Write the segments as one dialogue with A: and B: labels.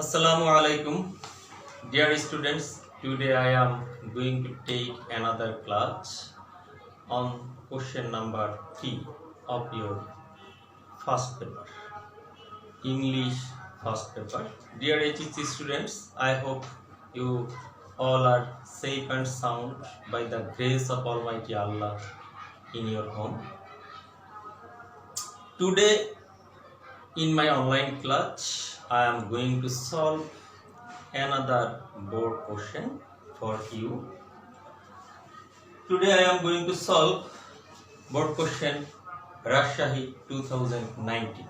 A: Assalamu alaikum, dear students. Today I am going to take another class on question number 3 of your first paper, English first paper. Dear HEC students, I hope you all are safe and sound by the grace of Almighty Allah in your home. Today in my online class, I am going to solve another board question for you. Today I am going to solve board question Rajshahi 2019.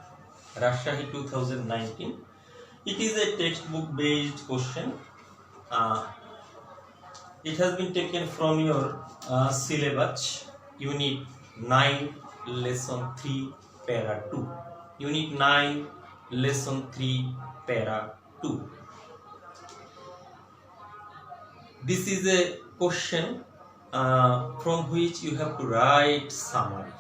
A: Rajshahi 2019. It is a textbook based question. It has been taken from your syllabus, Unit 9, Lesson 3, Para 2. Unit 9, Lesson 3, Para 2. This is a question from which you have to write summary.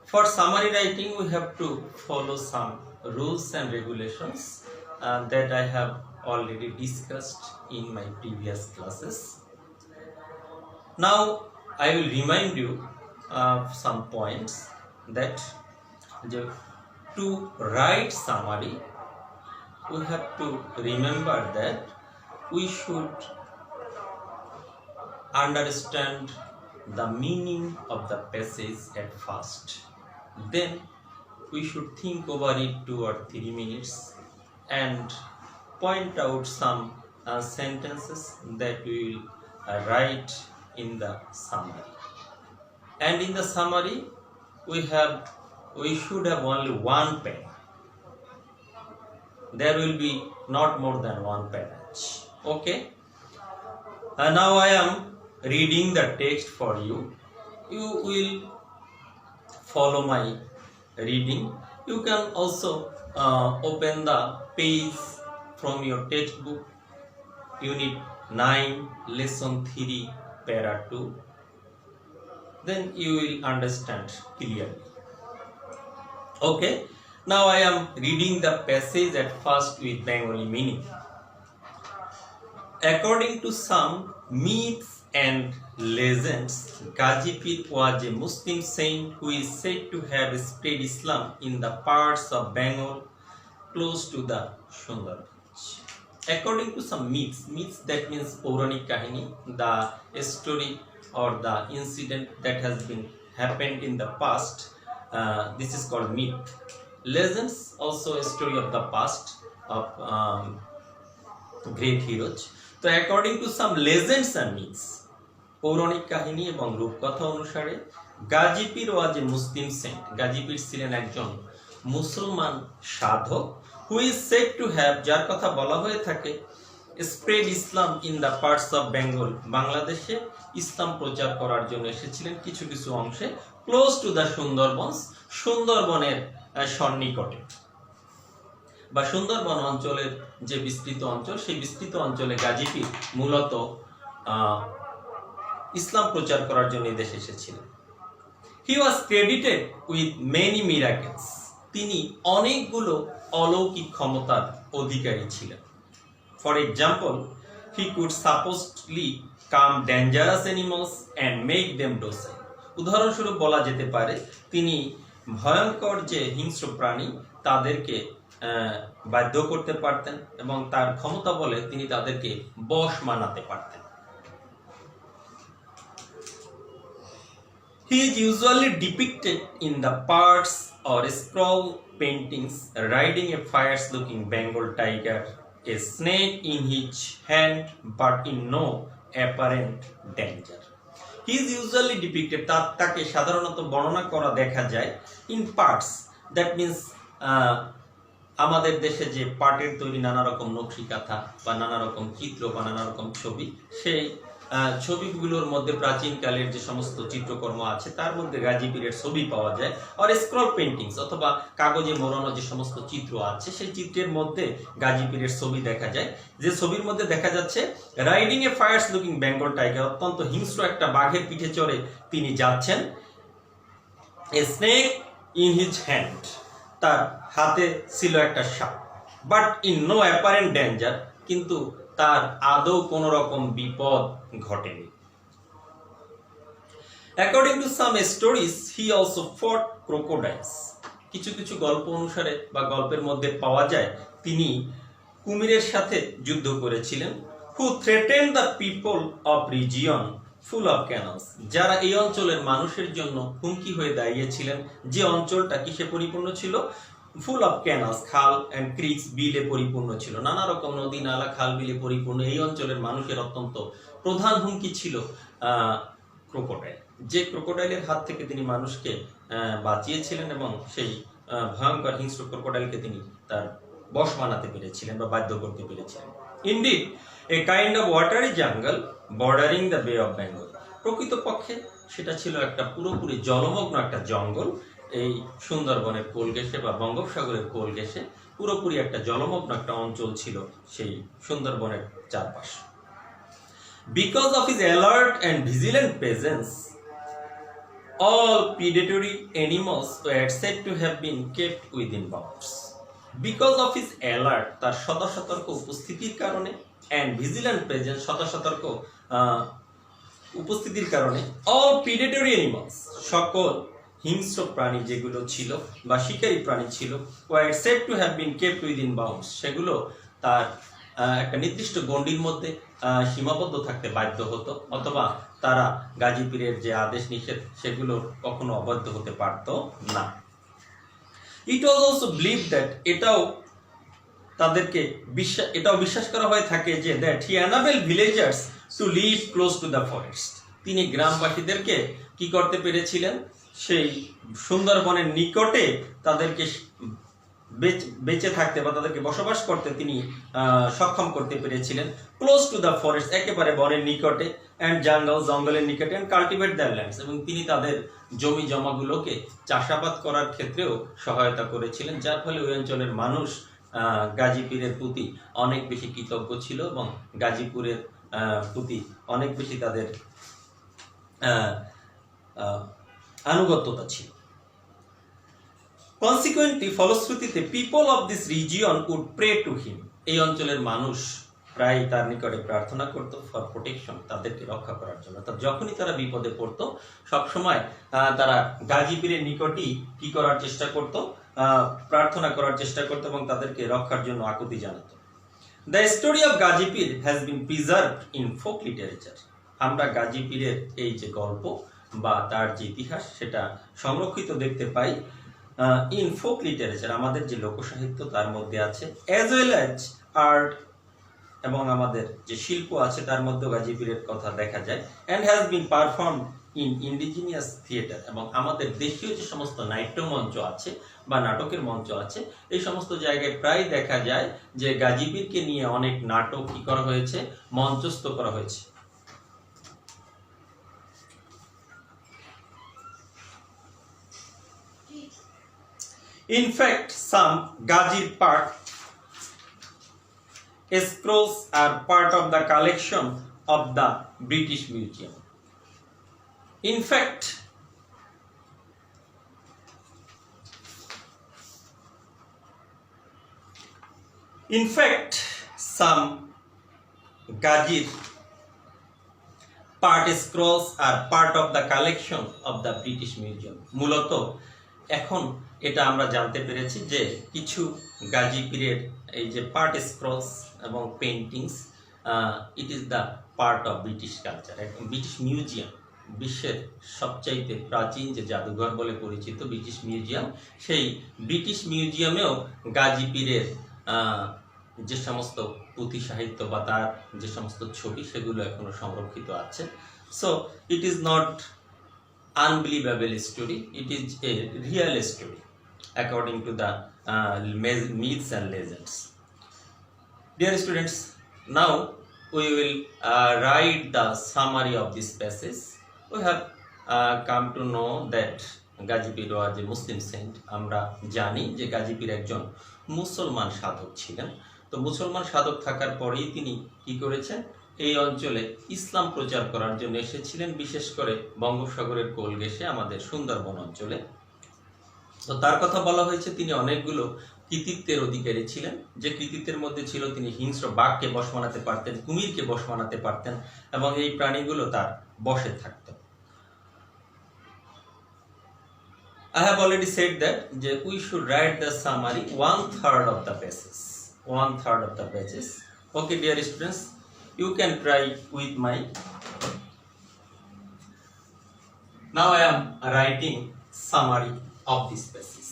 A: For summary writing, we have to follow some rules and regulations that I have already discussed in my previous classes. Now, I will remind you of some points that to write summary, we have to remember that we should understand the meaning of the passage at first. Then we should think over it 2 or 3 minutes and point out some sentences that we will write in the summary. And in the summary, we should have only one pen. There will be not more than one page. Okay. Now I am reading the text for you. You will follow my reading. You can also open the page from your textbook, Unit 9, Lesson 3, Para 2. Then you will understand clearly. Okay. Now I am reading the passage at first with Bengali meaning. According to some myths and legends, Gazipir was a Muslim saint who is said to have spread Islam in the parts of Bengal close to the Sundarbans. According to some myths that means Puranik Kahini, the story or the incident that has been happened in the past, this is called myth. Legends, also a story of the past of great heroes. So according to some legends and myths, পৌরাণিক কাহিনী এবং রূপকথা অনুসারে গাজীপীর ওয়াজ এ মুসলিম Saint, গাজীপীর ছিলেন একজন মুসলমান সাধক, who is said to have, যার কথা বলা হয়ে থাকে, spread Islam in the parts of Bengal, বাংলাদেশে ইসলাম প্রচার করার জন্য এসেছিলেন কিছু কিছু অংশে, ক্লোজ টু দ্য সুন্দরবনস, সুন্দরবনের সন্নিকটে বা সুন্দরবন অঞ্চলের যে বিস্তৃত অঞ্চল, সেই বিস্তৃত অঞ্চলে গাজীপীর মূলত ইসলাম প্রচার করার জন্য দেশে এসেছিলেন। He was credited with many miracles, তিনি অনেকগুলো অলৌকিক ক্ষমতার অধিকারী ছিলেন। For example, he could supposedly calm dangerous animals and make them docile. উদাহরণস্বরূপ বলা যেতে পারে তিনি ভয়ঙ্কর যে হিংস্র প্রাণী তাদেরকে বাধ্য করতে পারতেন এবং তার ক্ষমতা বলে তিনি তাদেরকে বশ মানাতে পারতেন। He is usually depicted in the parts or scroll paintings riding a fierce-looking Bengal tiger, a snake in his hand, but in no apparent danger. He is usually depicted, তাকে সাধারণত বর্ণনা করা দেখা যায় in parts, that means আমাদের দেশে যে পাটের তৈরি নানা রকম নকশি কাঁথা বা নানা রকম চিত্র বা নানা রকম ছবি, সেই ছবিগুলোর মধ্যে প্রাচীনকালের যে সমস্ত চিত্রকর্ম আছে তার মধ্যে গাজীপীরের ছবি পাওয়া যায়। আর স্ক্রল পেন্টিংস অথবা কাগজে মোড়ানো যে সমস্ত চিত্র আছে সেই চিত্রের মধ্যে গাজীপীরের ছবি দেখা যায়, যে ছবির মধ্যে দেখা যাচ্ছে riding a fierce looking Bengal tiger, অত্যন্ত হিংস্র একটা বাঘের পিঠে চড়ে তিনি যাচ্ছেন, a snake in his hand, তার হাতে ছিল একটা সাপ, but in no apparent danger, কিন্তু তার আদৌ কোনো রকম বিপদ ঘটেনি। According to some stories he also fought crocodiles. কিছু কিছু গল্প অনুসারে বা গল্পের মধ্যে পাওয়া যায় তিনি কুমিরের সাথে যুদ্ধ করেছিলেন। Who threaten the people of region full of canals, যারা এই অঞ্চলের মানুষের জন্য হুমকি হয়ে দাঁড়িয়েছিলেন, যে অঞ্চলটা কিসে পরিপূর্ণ ছিল, ফুল অফ ক্যানলস, খাল অ্যান্ড ক্রিকস, বিলে পরিপূর্ণ ছিল, নানা রকম নদী নালা খাল বিলে পরিপূর্ণ। এই অঞ্চলের মানুষের অত্যন্ত প্রধান হুমকি ছিল ক্রোকোডাইল, যে ক্রোকোডাইলের হাত থেকে তিনি মানুষকে বাঁচিয়েছিলেন এবং সেই ভয়ঙ্কর হিংস্র ক্রোকোডাইলকে তিনি তার বশ বানাতে পেরেছিলেন বা বাধ্য করতে পেরেছিলেন। Indeed a kind of watery জঙ্গল বর্ডারিং দ্য বে অফ বেঙ্গল, প্রকৃতপক্ষে সেটা ছিল একটা পুরোপুরি জলমগ্ন একটা জঙ্গল, এই সুন্দরবনের কোল ঘেঁষে বা বঙ্গোপসাগরের কোল ঘেঁষে পুরোপুরি একটা জলমগ্ন একটা অঞ্চল ছিল সেই সুন্দরবনের চারপাশ। Because of his alert and vigilant presence, all predatory animals were said to have been kept within bounds. Because of his alert, তার সতর্ক উপস্থিতির কারণে, and vigilant presence, সতর্ক উপস্থিতির কারণে, all predatory animals, সকল হিংস্র প্রাণী যেগুলো ছিল বা শিকারী প্রাণী ছিল, were said to have been kept within bounds, সেগুলো তার একটা নির্দিষ্ট গণ্ডির মধ্যে সীমাবদ্ধ থাকতে বাধ্য হতো, অথবা তারা গাজী পীরের যে আদেশ নিষেধ সেগুলো কখনো অবাধ্য হতে পারত না। It was also believe that, এটাও বিশ্বাস করা হয়ে থাকে যে that he enable villagers to live close to the forest, তিনি গ্রামবাসীদেরকে কি করতে পেরেছিলেন, সেই সুন্দরবনের নিকটে তাদেরকে বেঁচে থাকতে বা তাদেরকে বসবাস করতে তিনি সক্ষম করতে পেরেছিলেন। ক্লোজ টু দ্য ফরেস্ট, একেবারে বনের নিকটে, অ্যান্ড জঙ্গলের নিকটে, অ্যান্ড কাল্টিভেট দ্যার ল্যান্ডস, এবং তিনি তাদের জমি জমাগুলোকে চাষাবাদ করার ক্ষেত্রেও সহায়তা করেছিলেন, যার ফলে ওই অঞ্চলের মানুষ গাজী পীরের প্রতি অনেক বেশি কৃতজ্ঞ ছিল এবং গাজীপুরের প্রতি অনেক বেশি তাদের আনুগত্যতা ছিল। কনসিকুয়েন্টলি, ফলশ্রুতিতে, people of this region would pray to him, এই অঞ্চলের মানুষ প্রায় তার নিকটে প্রার্থনা করত ফর প্রোটেকশন, তাদেরকে রক্ষা করার জন্য। অর্থাৎ যখনই তারা বিপদে পড়তো সবসময় তারা গাজী পীরের নিকটই কি করার চেষ্টা করত, প্রার্থনা করার চেষ্টা করত এবং তাদেরকে রক্ষার জন্য আকুতি জানাতো। দ্য স্টোরি অফ গাজী পীর has been preserved in folk literature, আমরা গাজী পীরের এই যে গল্প বা তার যে ইতিহাস সেটা সংরক্ষিত দেখতে পাই ইন ফোক লিটারেচার, আমাদের যে লোকসাহিত্য তার মধ্যে আছে, অ্যাজ ওয়েল অ্যাজ আর্ট, এবং আমাদের যে শিল্প আছে তার মধ্যে গাজী পীরের কথা দেখা যায়, and has been perform in indigenous theatre, এবং আমাদের দেশীয় যে সমস্ত নাট্য মঞ্চ আছে বা নাটকের মঞ্চ আছে এই সমস্ত জায়গায় প্রায় দেখা যায় যে গাজী পীরকে নিয়ে অনেক নাটক কি করা হয়েছে, মঞ্চস্থ করা হয়েছে। In fact, some Gazir part scrolls are part of the collection of the British Museum. In fact, some Gazir part scrolls are part of the collection of the British Museum. মূলত এখন এটা আমরা জানতে পেরেছি যে কিছু গাজী পীরের এই যে পার্ট স্ক্রলস এবং paintings, it is the part of British culture. British museum, বিশ্বের সবচাইতে প্রাচীন যে জাদুঘর বলে পরিচিত ব্রিটিশ মিউজিয়াম, সেই ব্রিটিশ মিউজিয়ামেও গাজী পীরের যে সমস্ত পুঁথি সাহিত্য বা তার যে সমস্ত ছবি সেগুলো এখনো সংরক্ষিত আছে। So it is not unbelievable story, it is a real story according to the myths and legends. Dear students, now we will write the summary of this passage. We have come to know that Gazi পীর was a Muslim saint. আমরা জানি যে গাজী পীর একজন মুসলমান সাধক ছিলেন। তো মুসলমান সাধক থাকার পরেই তিনি কি করেছেন, এই অঞ্চলে ইসলাম প্রচার করার জন্য এসেছিলেন, বিশেষ করে বঙ্গোপসাগরের কোল ঘেঁষে আমাদের সুন্দরবন অঞ্চলে। তো তার কথা বলা হয়েছে তিনি অনেকগুলো কৃতিত্বের অধিকারী ছিলেন, যে কৃতিত্বের মধ্যে ছিল তিনি হিংস্র বাঘকে বশ মানাতে পারতেন, কুমিরকে বশ মানাতে পারতেন, এবং এই প্রাণীগুলো তার বশে থাকত। I have already said that we should write the summary 1/3 of the pages. 1/3 of the pages. Okay, dear students, you can try with my. Now I am writing summary of this pages.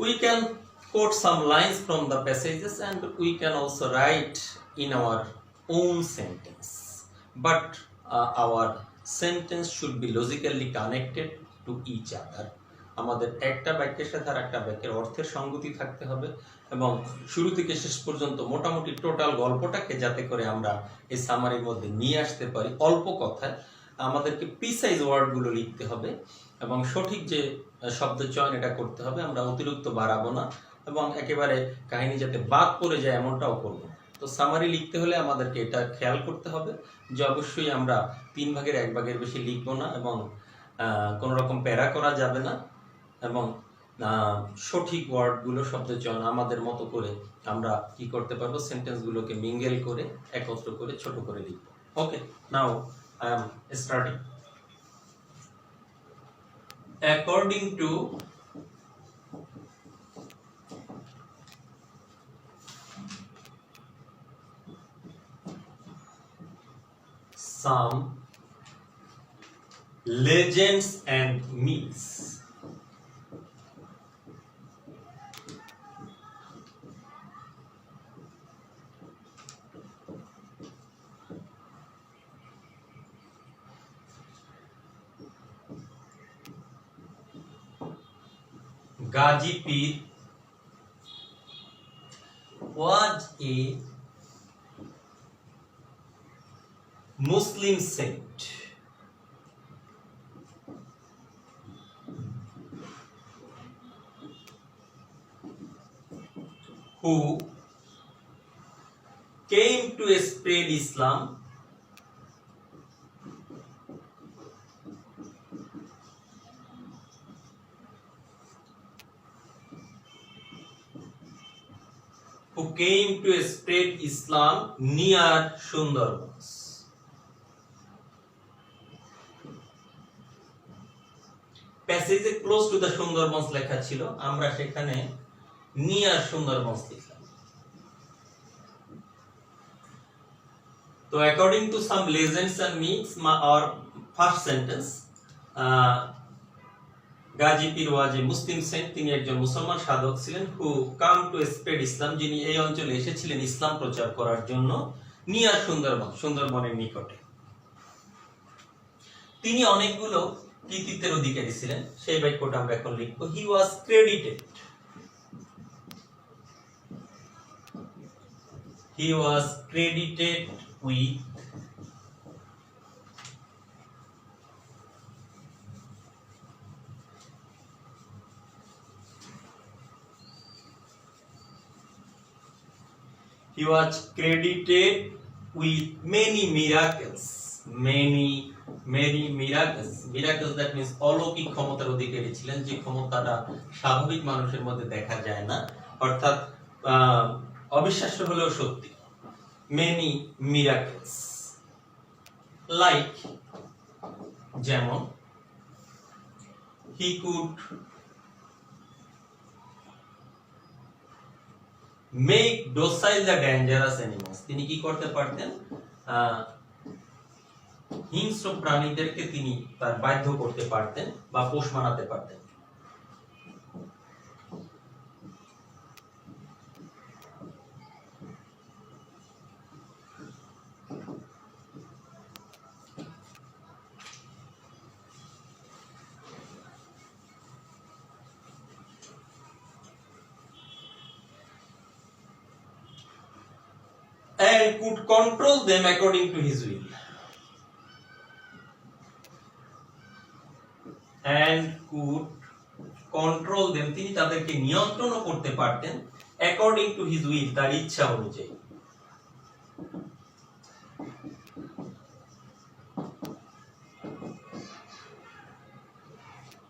A: We can quote some lines from the passages and we can also write in our own sentence, but our sentence should be logically connected to each other. আমাদের একটা বাক্যের সাথে আর একটা বাক্যের অর্থের সঙ্গতি থাকতে হবে, এবং শুরু থেকে শেষ পর্যন্ত মোটামুটি টোটাল গল্পটাকে যাতে করে আমরা এই সামারির মধ্যে নিয়ে আসতে পারি। অল্প কথায় আমাদেরকে প্রিসাইজ ওয়ার্ডগুলো লিখতে হবে এবং সঠিক যে শব্দ চয়ন এটা করতে হবে। আমরা অতিরিক্ত বাড়াবো না এবং একেবারে কাহিনী যাতে বাদ পড়ে যায় এমনটাও করব। তো সামারি লিখতে হলে আমাদেরকে এটা খেয়াল করতে হবে যে অবশ্যই আমরা 3 ভাগের 1 ভাগের বেশি লিখব না, এবং কোনো রকম প্যারা করা যাবে না, এবং সঠিক ওয়ার্ডগুলো শব্দ চয়ন আমাদের মতো করে আমরা কি করতে পারবো, সেন্টেন্সগুলোকে মিঙ্গেল করে একত্র করে ছোট করে লিখব। ওকে, নাও I am starting. According to some legends and myths, Ghazi Pir was a Muslim saint who came to spread Islam near Sundarbans. প্যাসেজে ক্লোজ টু দ্য সুন্দরবনস লেখা ছিল, আমরা সেখানে নিয়ার সুন্দরবনস লিখলাম। তো according to some legends and myths, our first sentence, Gazi Pir was A Muslim Saint, তিনি একজন মুসলমান সাধক ছিলেন, হু কাম টু স্প্রেড ইসলাম, যিনি এই অঞ্চলে এসেছিলেন ইসলাম প্রচার করার জন্য, নিয়ার সুন্দরবন, সুন্দরবনের নিকটে। তিনি অনেকগুলো কৃতিত্বের অধিকারী ছিলেন, সেই বাক্যটা আমরা এখন লিখব। He was credited, he was credited with he was credited with many miracles, many miracles, that means অলৌকিক ক্ষমতার অধিকারী ছিলেন, যে ক্ষমতাটা স্বাভাবিক মানুষের মধ্যে দেখা যায় না, অর্থাৎ অবিশ্বাস্য হলেও সত্যি। many miracles, like যেমন he could make docile the dangerous animals, তিনি কি করতে পারতেন, হিংস্র প্রাণীদেরকে তিনি তার বাধ্য করতে পারতেন বা পোষ মানাতে পারতেন। And could control them according to his will. and could control them, তিনি তাদেরকে নিয়ন্ত্রণও করতে পারতেন according to his will, তার ইচ্ছা অনুযায়ী।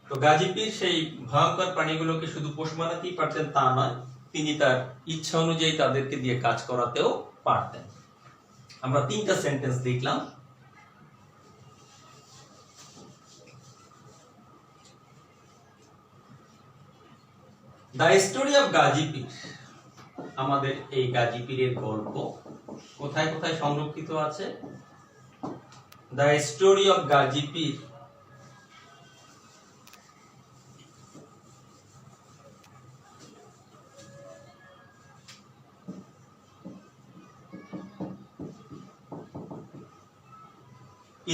A: তো গাজী পীর সেই ভয়ঙ্কর প্রাণীগুলোকে শুধু পোষ মানাতেই পারতেন তা নয়, তিনি তার ইচ্ছা অনুযায়ী তাদেরকে দিয়ে কাজ করাতেও পারতেন। আমরা 3টা সেন্টেন্স দেখলাম। দ্য স্টোরি অফ গাজী পীর, আমাদের এই গাজী পীরের গল্প কোথায় কোথায় সংরক্ষিত আছে? দ্য স্টোরি অফ গাজী পীর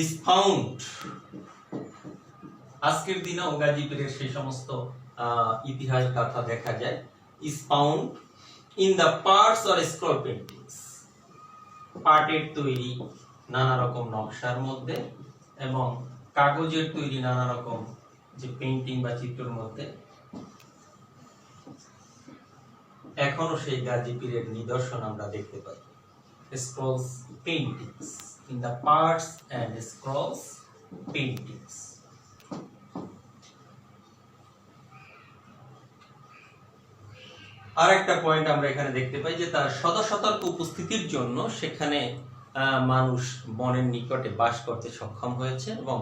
A: is found, আজকের দিনেও গাজী পীরের সেই সমস্ত ইতিহাস গাথা দেখা যায়, is found in the parts or scroll paintings, পাটের তৈরি নানা রকম নকশার মধ্যে এবং কাগজের তৈরি নানা রকম যে পেইন্টিং বা চিত্রের মধ্যে এখনো সেই গাজী পীরের নিদর্শন আমরা দেখতে পাই। scrolls paintings, in the parts and scrolls paintings. আরেকটা পয়েন্ট আমরা এখানে দেখতে পাই যে তার সদা সতর্ক উপস্থিতির জন্য সেখানে মানুষ বনের নিকটে বাস করতে সক্ষম হয়েছে এবং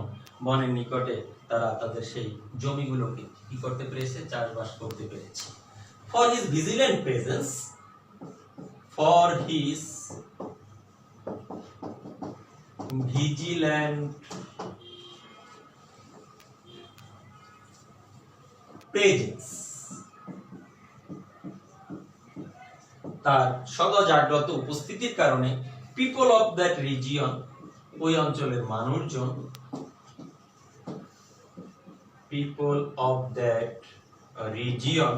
A: বনের নিকটে তারা তাদের সেই জমিগুলোকে কি করতে পেরেছে, চাষবাস করতে পেরেছে। For his vigilant presence, for his vigilant presence, তার সদা জাগ্রত উপস্থিতির কারণে পিপল অফ দ্যাট রিজিয়ন, ওই অঞ্চলের মানুষজন, people of that region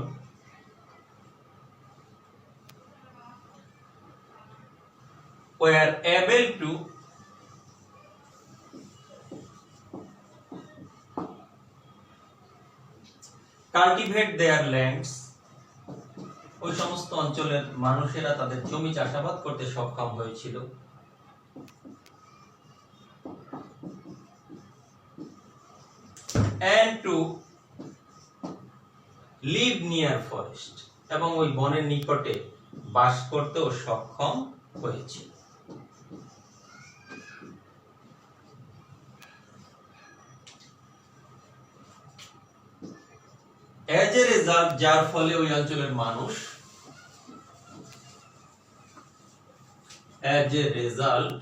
A: were able to cultivate their lands, ওই সমস্ত অঞ্চলের মানুষেরা তাদের জমি চাষাবাদ করতে সক্ষম হয়েছিল। and to live near forest, এবং ওই বনের নিকটে বাস করতেও সক্ষম হয়েছিল। As a result, যার ফলে ওই অঞ্চলের মানুষ, as a result,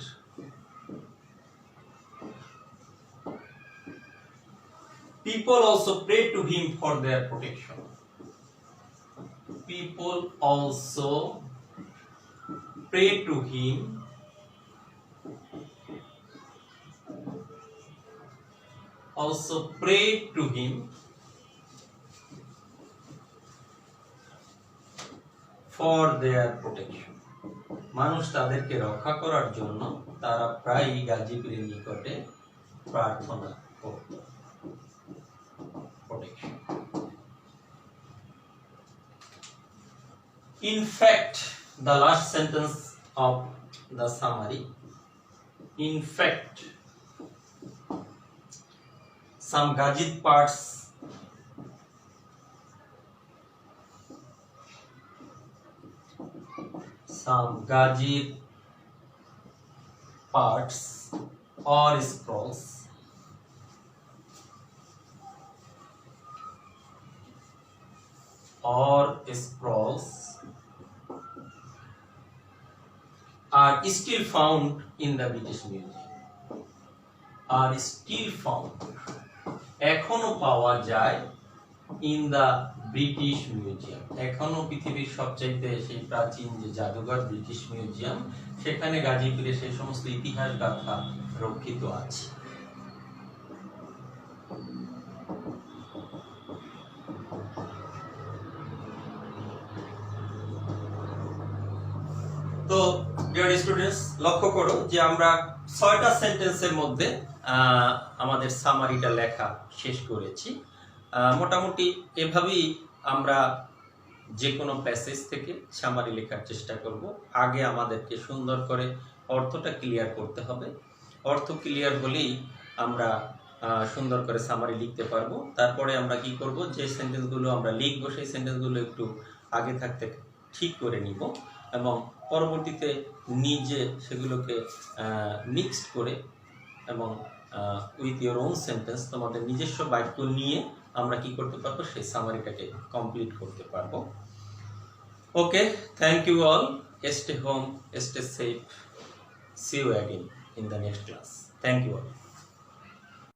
A: people also pray to him for their protection. People also pray to him for their protection. মানুষ তাদেরকে রক্ষা করার জন্য তারা প্রায়ই গাজী পীরের নিকটে প্রার্থনা করত। protection. In fact, the last sentence of the summary, in fact, some Gazid parts or scrolls are still found in the British Museum. এখনো পাওয়া যায় in the British Museum. এখনো পৃথিবীর সবচেয়ে সেই প্রাচীন যে জাদুঘর ব্রিটিশ মিউজিয়াম, সেখানে গাজী পীরের সেই সমস্ত ইতিহাস গাথা রক্ষিত আছে। তো ডিয়ার স্টুডেন্টস, লক্ষ্য করো যে আমরা 6টা সেন্টেন্সের মধ্যে আমাদের সামারিটা লেখা শেষ করেছি। মোটামুটি এভাবেই আমরা যে কোনো প্যাসেজ থেকে সামারি লেখার চেষ্টা করব। আগে আমাদেরকে সুন্দর করে অর্থটা ক্লিয়ার করতে হবে। অর্থ ক্লিয়ার হলেই আমরা সুন্দর করে সামারি লিখতে পারবো। তারপরে আমরা কি করব, যে সেন্টেন্সগুলো আমরা লিখবো সেই সেন্টেন্সগুলো একটু আগে থাকতে ঠিক করে নিব এবং পরবর্তীতে নিজে সেগুলোকে মিক্সড করে এবং উইথ ইয়োর ওন সেন্টেন্স, তোমাদের নিজস্ব বাক্য নিয়ে আমরা কি করতে পারবো, সেই সামারিটাকে কমপ্লিট করতে পারবো। Okay, thank you all, stay home, stay safe, see you again in the next class. Thank you all.